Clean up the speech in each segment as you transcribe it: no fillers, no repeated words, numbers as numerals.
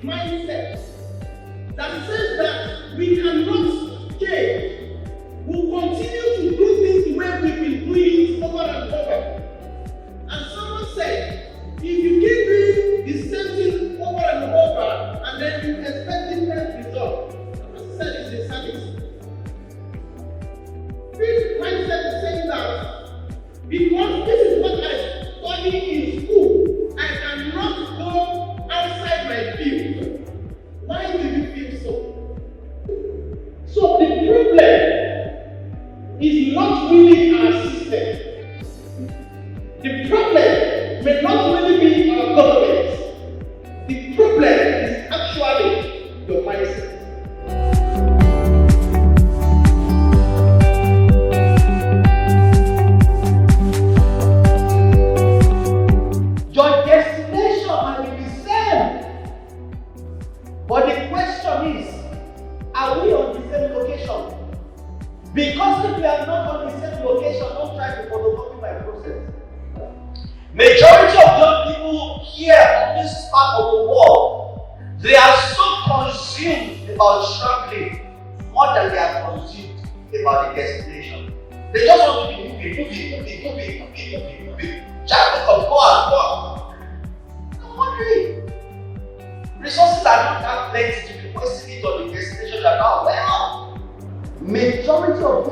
mindset that says that we cannot change. We'll continue to do things the way we've been doing it over and over. And someone said, if you keep doing the same thing over and over, and then you expect different results, the person said it's insanity. This mindset is saying that because this is what I study in school, I cannot go outside my field. Why do you feel so? So the problem is not really our system. The problem may not really be our government. The problem is actually your mindset. Your destination might be the same, but the question is, are we on the same location? Because if we are not on the same location, don't try to photocopy my process. Majority of young people here on this part of the world, they are so consumed about traveling more than they are consumed about the destination. They just want to be moving. Just go on. Come on, really. Resources are not that plenty to be wasting it on the destination that are well. Majority of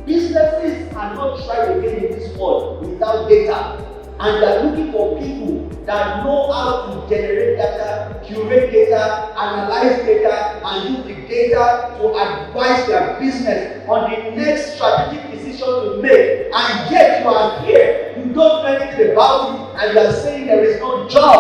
businesses are not trying again in this world without data. And they are looking for people that know how to generate data, curate data, analyze data, and use the data to advise their business on the next strategic decision to make. And yet you are here, you don't know anything about it, and you are saying there is no job.